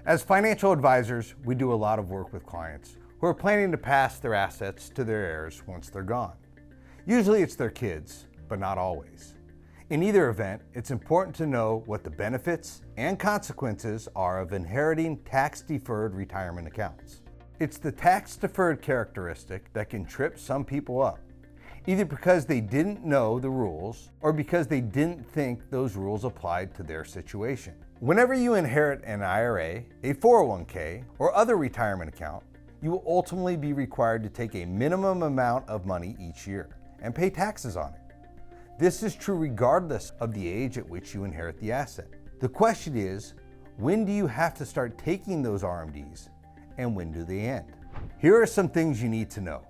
As financial advisors, we do a lot of work with clients who are planning to pass their assets to their heirs once they're gone. Usually it's their kids, but not always. In either event, it's important to know what the benefits and consequences are of inheriting tax-deferred retirement accounts. It's the tax-deferred characteristic that can trip some people up, either because they didn't know the rules or because they didn't think those rules applied to their situation. Whenever you inherit an IRA, a 401k, or other retirement account, you will ultimately be required to take a minimum amount of money each year and pay taxes on it. This is true regardless of the age at which you inherit the asset. The question is, when do you have to start taking those RMDs and when do they end? Here are some things you need to know.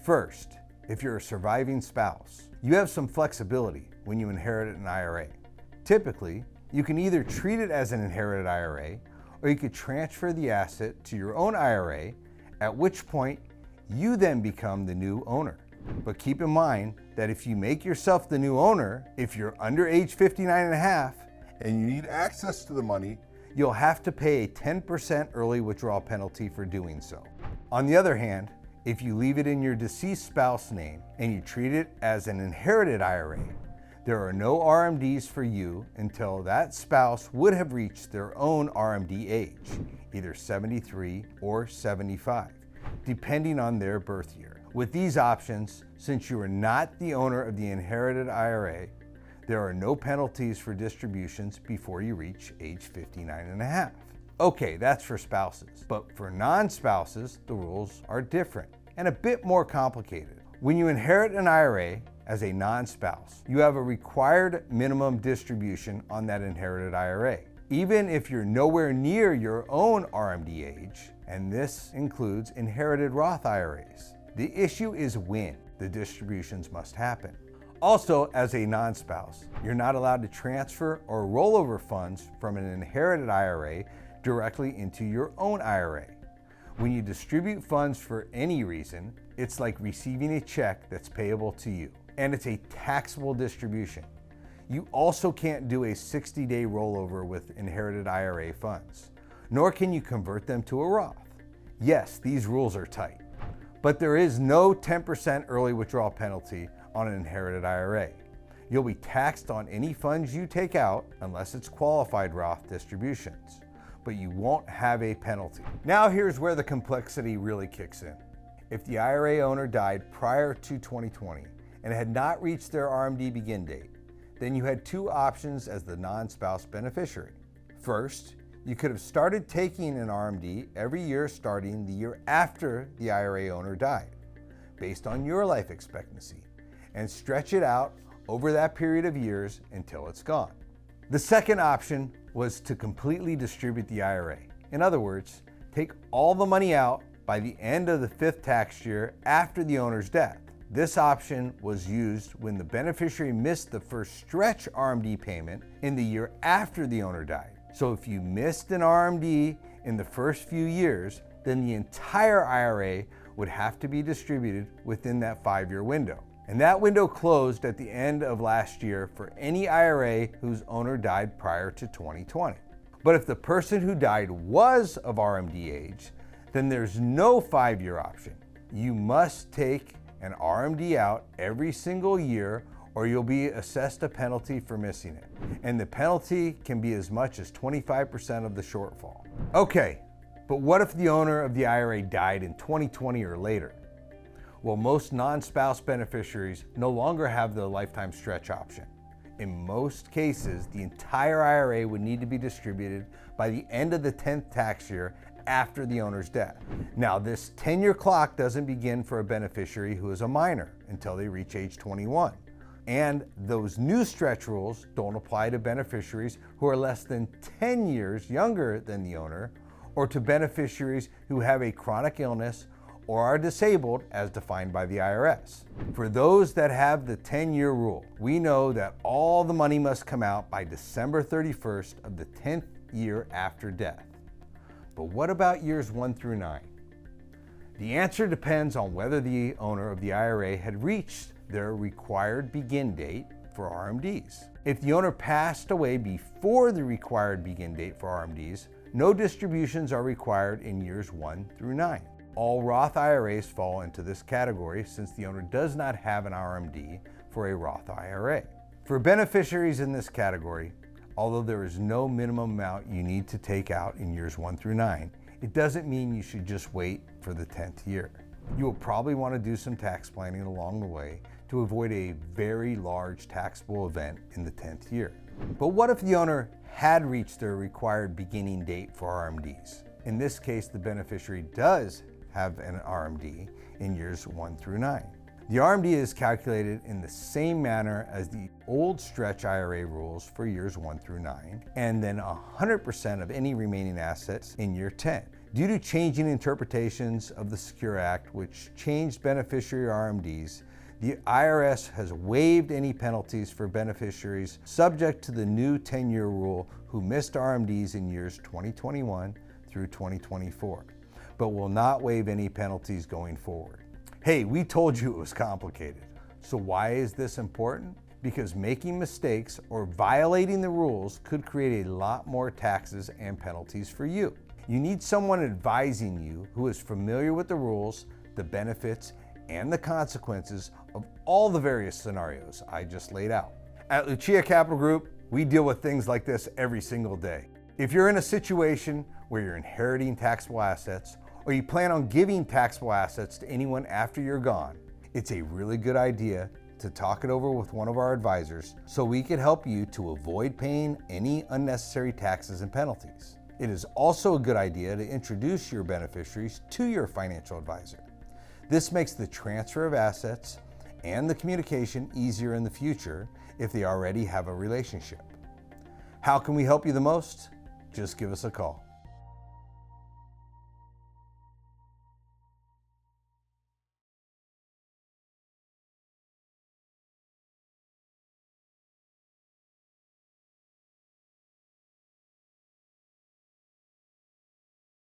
First, if you're a surviving spouse, you have some flexibility when you inherit an IRA. Typically, you can either treat it as an inherited IRA or you could transfer the asset to your own IRA, at which point you then become the new owner. But keep in mind that if you make yourself the new owner, if you're under age 59 and a half and you need access to the money, you'll have to pay a 10% early withdrawal penalty for doing so. On the other hand, if you leave it in your deceased spouse's name and you treat it as an inherited IRA, there are no RMDs for you until that spouse would have reached their own RMD age, either 73 or 75, depending on their birth year. With these options, since you are not the owner of the inherited IRA, there are no penalties for distributions before you reach age 59 and a half. Okay, that's for spouses, but for non-spouses, the rules are different and a bit more complicated. When you inherit an IRA as a non-spouse, you have a required minimum distribution on that inherited IRA, even if you're nowhere near your own RMD age, and this includes inherited Roth IRAs. The issue is when the distributions must happen. Also, as a non-spouse, you're not allowed to transfer or roll over funds from an inherited IRA directly into your own IRA. When you distribute funds for any reason, it's like receiving a check that's payable to you, and it's a taxable distribution. You also can't do a 60-day rollover with inherited IRA funds, nor can you convert them to a Roth. Yes, these rules are tight, but there is no 10% early withdrawal penalty on an inherited IRA. You'll be taxed on any funds you take out unless it's qualified Roth distributions, but you won't have a penalty. Now here's where the complexity really kicks in. If the IRA owner died prior to 2020 and had not reached their RMD begin date, then you had two options as the non-spouse beneficiary. First, you could have started taking an RMD every year starting the year after the IRA owner died, based on your life expectancy, and stretch it out over that period of years until it's gone. The second option was to completely distribute the IRA. In other words, take all the money out by the end of the 5th tax year after the owner's death. This option was used when the beneficiary missed the first stretch RMD payment in the year after the owner died. So if you missed an RMD in the first few years, then the entire IRA would have to be distributed within that 5-year window. And that window closed at the end of last year for any IRA whose owner died prior to 2020. But if the person who died was of RMD age, then there's no 5-year option. You must take an RMD out every single year or you'll be assessed a penalty for missing it. And the penalty can be as much as 25% of the shortfall. Okay, but what if the owner of the IRA died in 2020 or later? Well, most non-spouse beneficiaries no longer have the lifetime stretch option. In most cases, the entire IRA would need to be distributed by the end of the 10th tax year after the owner's death. Now, this 10-year clock doesn't begin for a beneficiary who is a minor until they reach age 21. And those new stretch rules don't apply to beneficiaries who are less than 10 years younger than the owner, or to beneficiaries who have a chronic illness or are disabled as defined by the IRS. For those that have the 10-year rule, we know that all the money must come out by December 31st of the 10th year after death. But what about years 1 through 9? The answer depends on whether the owner of the IRA had reached their required begin date for RMDs. If the owner passed away before the required begin date for RMDs, No distributions are required in years 1 through 9. All Roth IRAs fall into this category since the owner does not have an RMD for a Roth IRA. For beneficiaries in this category, although there is no minimum amount you need to take out in years 1 through 9, it doesn't mean you should just wait for the 10th year. You will probably want to do some tax planning along the way to avoid a very large taxable event in the 10th year. But what if the owner had reached their required beginning date for RMDs? In this case, the beneficiary does have an RMD in years 1 through 9. The RMD is calculated in the same manner as the old stretch IRA rules for years 1 through 9, and then 100% of any remaining assets in year 10. Due to changing interpretations of the Secure Act, which changed beneficiary RMDs, the IRS has waived any penalties for beneficiaries subject to the new 10-year rule who missed RMDs in years 2021 through 2024, but will not waive any penalties going forward. Hey, we told you it was complicated. So why is this important? Because making mistakes or violating the rules could create a lot more taxes and penalties for you. You need someone advising you who is familiar with the rules, the benefits, and the consequences of all the various scenarios I just laid out. At Lucia Capital Group, we deal with things like this every single day. If you're in a situation where you're inheriting taxable assets, or you plan on giving taxable assets to anyone after you're gone, it's a really good idea to talk it over with one of our advisors so we can help you to avoid paying any unnecessary taxes and penalties. It is also a good idea to introduce your beneficiaries to your financial advisor. This makes the transfer of assets and the communication easier in the future if they already have a relationship. How can we help you the most? Just give us a call.